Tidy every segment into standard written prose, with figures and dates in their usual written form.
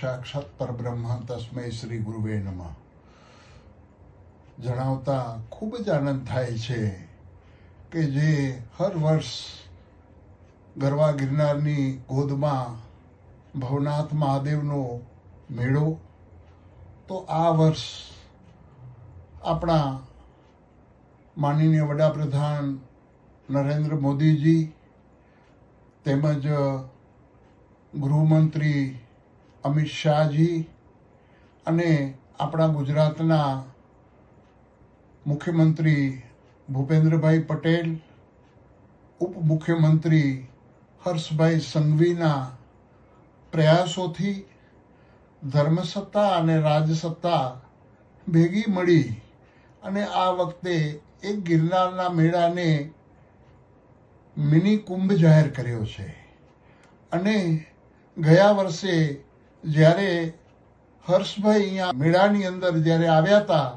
સાક્ષાત પરબ્રહ્મ તસ્મૈ શ્રી ગુરુવે નમઃ જણાવતા ખૂબ જ આનંદ થાય છે કે જે હર વર્ષ ગરવા ગિરનારની ગોદમાં ભવનાથ મહાદેવનો મેળો, તો આ વર્ષ આપણા માનનીય વડાપ્રધાન નરેન્દ્ર મોદીજી તેમજ ગૃહમંત્રી અમિત શાહજી અને આપણા ગુજરાતના મુખ્યમંત્રી ભૂપેન્દ્રભાઈ પટેલ, ઉપમુખ્યમંત્રી હર્ષભાઈ સંઘવીના પ્રયાસોથી ધર્મસત્તા અને રાજસત્તા ભેગી મળી અને આ વખતે એક ગિરનારના મેળાને મિની કુંભ જાહેર કર્યો છે. અને ગયા વર્ષે જ્યારે હર્ષભાઈ અહીંયા મેળાની અંદર જ્યારે આવ્યા હતા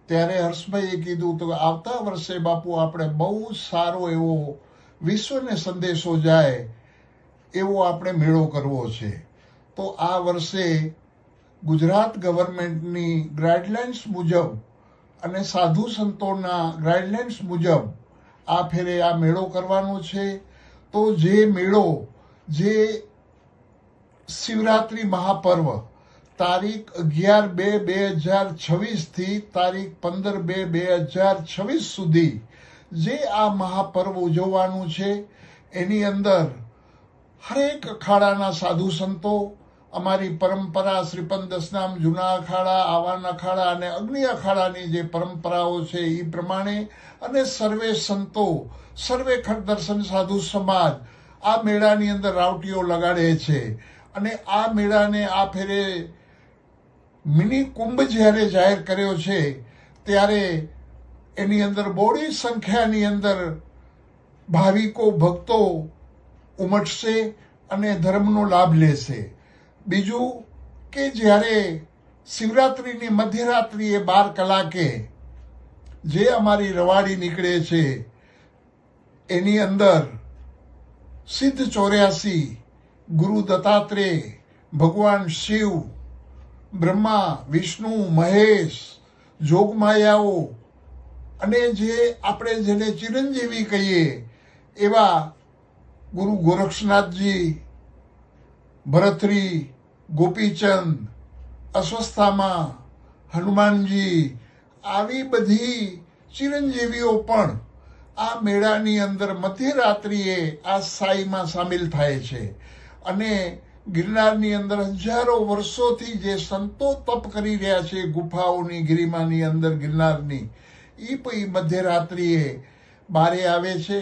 ત્યારે હર્ષભાઈએ કીધું તો આવતા વર્ષે બાપુ આપણે બહુ સારો એવો વિશ્વને સંદેશો જાય એવો આપણે મેળો કરવો છે. તો આ વર્ષે ગુજરાત ગવર્મેન્ટની ગાઈડલાઇન્સ મુજબ અને સાધુ સંતોના ગાઈડલાઇન્સ મુજબ આ ફેરે આ મેળો કરવાનો છે. તો જે મેળો જે શિવરાત્રિ મહાપર્વ તારીખ 11/2/2026 થી તારીખ 15/2/2026 સુધી જે આ મહાપર્વ ઉજવવાનું છે, એની અંદર હરેક અખાડાના સાધુ સંતો, અમારી પરંપરા શ્રીપંદ દસનામ જૂના અખાડા, આવાન અખાડા અને અગ્નિ અખાડાની જે પરંપરાઓ છે એ પ્રમાણે અને સર્વે સંતો, સર્વે ખંડ દર્શન સાધુ સમાજ આ મેળાની અંદર રાવટીઓ લગાડે છે. અને આ મેળાને આ ફેરે મિની કુંભ જ્યારે જાહેર કર્યો છે ત્યારે એની અંદર બહોળી સંખ્યાની અંદર ભાવિકો, ભક્તો ઉમટશે અને ધર્મનો લાભ લેશે. બીજું કે જ્યારે શિવરાત્રિની મધ્યરાત્રિએ 12 કલાકે જે અમારી રવાડી નીકળે છે એની અંદર સિદ્ધ 84 ગુરુ દત્તાત્રેય, ભગવાન શિવ, બ્રહ્મા, વિષ્ણુ, મહેશ, જોગમાયાઓ અને જે આપણે જેને ચિરંજીવી કહીએ એવા ગુરુ ગોરક્ષનાથજી, ભરતરી, ગોપીચંદ, અશ્વસ્થામા, હનુમાનજી, આવી બધી ચિરંજીવીઓ પણ આ મેળાની અંદર મધ્યરાત્રિએ આ સાઈમાં સામેલ થાય છે. અને ગિરનારની અંદર હજારો વર્ષોથી જે સંતો તપ કરી રહ્યા છે ગુફાઓની ગિરિમાની અંદર ગિરનારની, એ મધ્યરાત્રિએ બારે આવે છે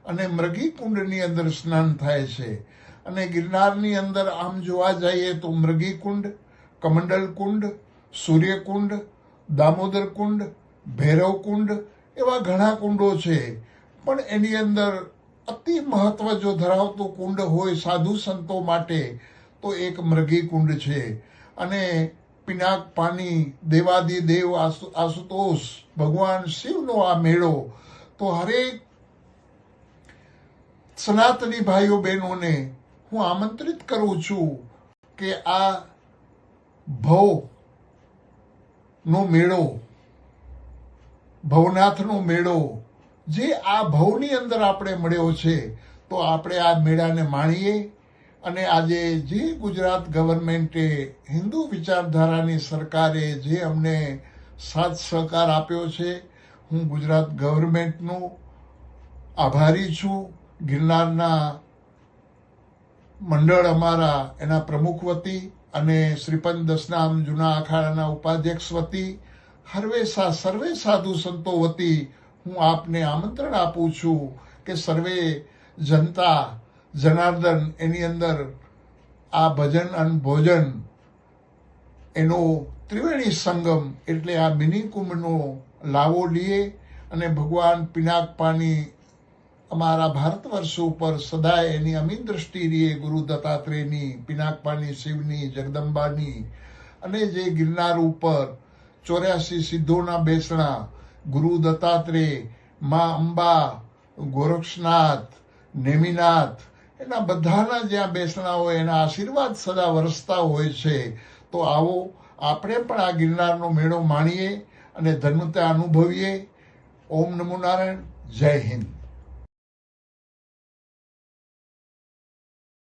અને મૃગી કુંડની અંદર સ્નાન થાય છે. અને ગિરનારની અંદર આમ જોવા જઈએ તો મૃગી કુંડ, કમંડલ કુંડ, સૂર્યકુંડ, દામોદર કુંડ, ભૈરવ કુંડ એવા ઘણા કુંડો છે. પણ એની અંદર અતિ મહત્વ જો ધરાવતું કુંડ હોય સાધુ સંતો માટે તો એક મૃગી કુંડ છે. અને પિનાક પાણી, દેવાદિદેવ આશુતોષ ભગવાન શિવનો આ મેળો, તો હરેક સનાતની ભાઈઓ બહેનોને હું આમંત્રિત કરું છું કે આ ભવનો મેળો, ભવનાથનો મેળો જે આ ભવની અંદર આપણે મળ્યો છે, તો આપણે આ મેળાને માણીએ. અને આજે જે ગુજરાત ગવર્મેન્ટે, હિન્દુ વિચારધારાની સરકારે જે અમને સાથ સહકાર આપ્યો છે, હું ગુજરાત ગવર્મેન્ટનો આભારી છું. ગિરનારના મંડળ અમારા એના પ્રમુખ વતી અને શ્રીપંદ દસનામ જૂના અખાડાના ઉપાધ્યક્ષ વતી હરવેશા સર્વે સાધુ સંતો વતી હું આપને આમંત્રણ આપું છું કે સર્વે જનતા જનાર્દન એની અંદર આ ભજન અને ભોજન એનો ત્રિવેણી સંગમ એટલે આ મિની કુંભનો લાવો લઈએ અને ભગવાન પિનાકપાની અમારા ભારત વર્ષ ઉપર સદાય એની અમીન દ્રષ્ટિ રહીએ. ગુરુ દત્તાત્રેયની, પિનાકપાની શિવની, જગદંબાની અને જે ગિરનાર ઉપર 84 સિદ્ધોના બેસણા ગુરુ દત્તાત્રેય, મા અંબા, ગોરક્ષનાથ, નેમિનાથ એના બધાના જ્યાં બેસણા હોય એના આશીર્વાદ સદા વરસતા હોય છે. તો આવો આપણે પણ આ ગિરનારનો મેળો માણીએ અને ધન્યતા અનુભવીએ. ઓમ નમો નારાયણ. જય હિન્દ.